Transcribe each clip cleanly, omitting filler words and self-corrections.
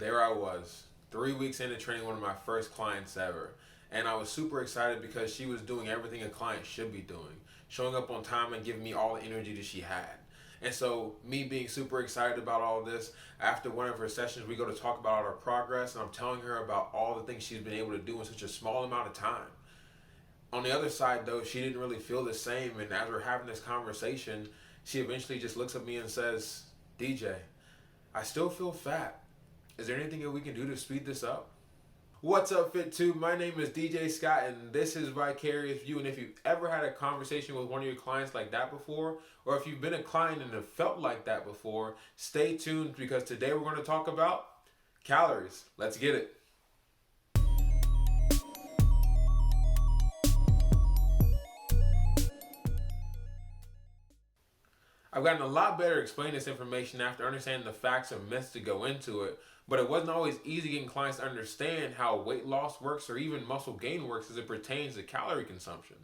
there I was, 3 weeks into training one of my first clients ever. And I was super excited because she was doing everything a client should be doing, showing up on time and giving me all the energy that she had. And so, me being super excited about all this, after one of her sessions, we go to talk about our progress, and I'm telling her about all the things she's been able to do in such a small amount of time. On the other side, though, she didn't really feel the same. And as we're having this conversation, she eventually just looks at me and says, DJ, I still feel fat. Is there anything that we can do to speed this up? What's up, FitTube? My name is DJ Scott, and this is Vicarious View. And if you've ever had a conversation with one of your clients like that before, or if you've been a client and have felt like that before, stay tuned because today we're going to talk about calories. Let's get it. I've gotten a lot better at explaining this information after understanding the facts and myths that go into it, but it wasn't always easy getting clients to understand how weight loss works or even muscle gain works as it pertains to calorie consumption.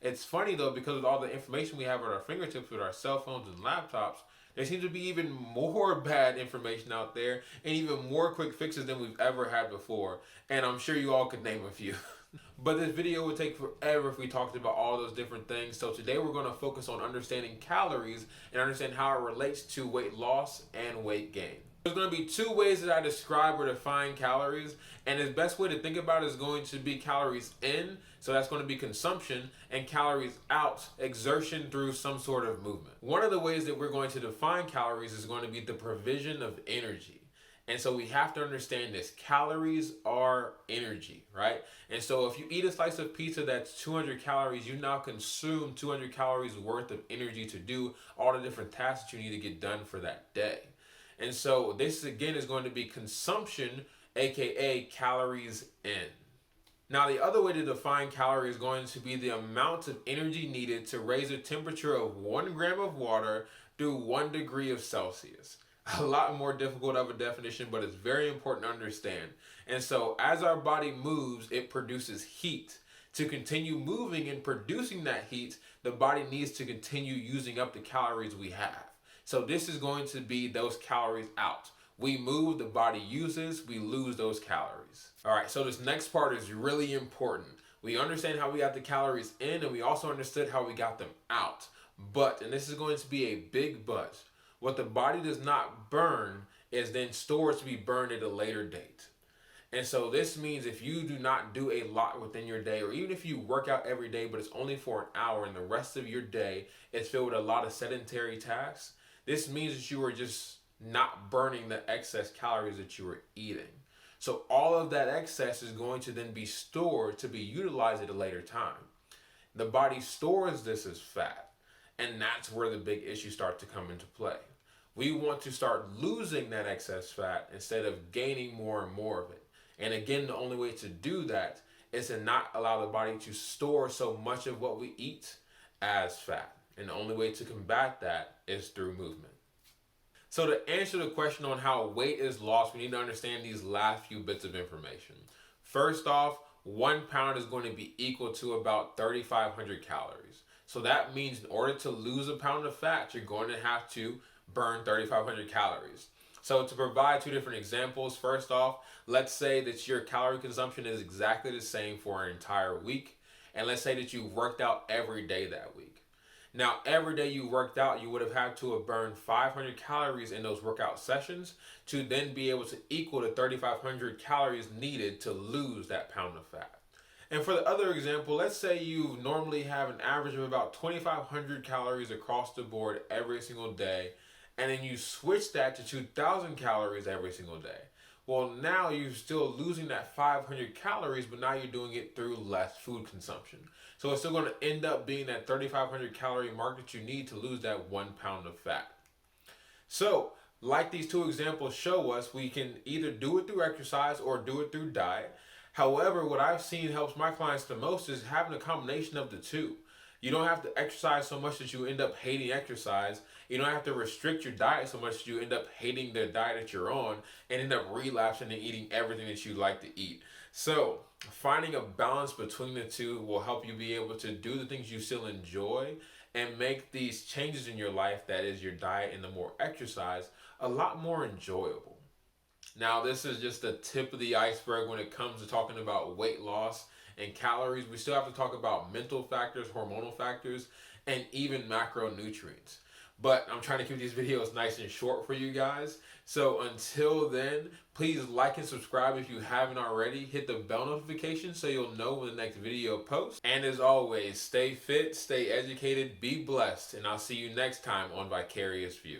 It's funny though, because of all the information we have at our fingertips with our cell phones and laptops, there seems to be even more bad information out there and even more quick fixes than we've ever had before, and I'm sure you all could name a few. But this video would take forever if we talked about all those different things. So today we're going to focus on understanding calories and understand how it relates to weight loss and weight gain. There's going to be two ways that I describe or define calories, and the best way to think about it is going to be calories in, so that's going to be consumption, and calories out, exertion through some sort of movement. One of the ways that we're going to define calories is going to be the provision of energy. And so we have to understand this. Calories are energy, right? And so if you eat a slice of pizza that's 200 calories, you now consume 200 calories worth of energy to do all the different tasks that you need to get done for that day. And so this again is going to be consumption, aka calories in. Now the other way to define calorie is going to be the amount of energy needed to raise the temperature of 1 gram of water through 1 degree of Celsius. A lot more difficult of a definition, but it's very important to understand. And so as our body moves, it produces heat. To continue moving and producing that heat, the body needs to continue using up the calories we have. So this is going to be those calories out. We move, the body uses, we lose those calories. All right, so this next part is really important. We understand how we got the calories in, and we also understood how we got them out. But, and this is going to be a big but, what the body does not burn is then stored to be burned at a later date. And so this means if you do not do a lot within your day, or even if you work out every day, but it's only for an hour and the rest of your day is filled with a lot of sedentary tasks, this means that you are just not burning the excess calories that you were eating. So all of that excess is going to then be stored to be utilized at a later time. The body stores this as fat, and that's where the big issues start to come into play. We want to start losing that excess fat instead of gaining more and more of it. And again, the only way to do that is to not allow the body to store so much of what we eat as fat. And the only way to combat that is through movement. So to answer the question on how weight is lost, we need to understand these last few bits of information. First off, 1 pound is going to be equal to about 3,500 calories. So that means in order to lose a pound of fat, you're going to have to burn 3,500 calories. So to provide two different examples, first off, let's say that your calorie consumption is exactly the same for an entire week. And let's say that you worked out every day that week. Now, every day you worked out, you would have had to have burned 500 calories in those workout sessions to then be able to equal the 3,500 calories needed to lose that pound of fat. And for the other example, let's say you normally have an average of about 2,500 calories across the board every single day, and then you switch that to 2,000 calories every single day. Well, now you're still losing that 500 calories, but now you're doing it through less food consumption. So it's still going to end up being that 3,500 calorie mark that you need to lose that 1 pound of fat. So, like these two examples show us, we can either do it through exercise or do it through diet. However, what I've seen helps my clients the most is having a combination of the two. You don't have to exercise so much that you end up hating exercise. You don't have to restrict your diet so much that you end up hating the diet that you're on and end up relapsing and eating everything that you like to eat. So finding a balance between the two will help you be able to do the things you still enjoy and make these changes in your life, that is your diet and the more exercise, a lot more enjoyable. Now, this is just the tip of the iceberg when it comes to talking about weight loss and calories. We still have to talk about mental factors, hormonal factors, and even macronutrients. But I'm trying to keep these videos nice and short for you guys. So until then, please like and subscribe if you haven't already. Hit the bell notification so you'll know when the next video posts. And as always, stay fit, stay educated, be blessed, and I'll see you next time on Vicarious View.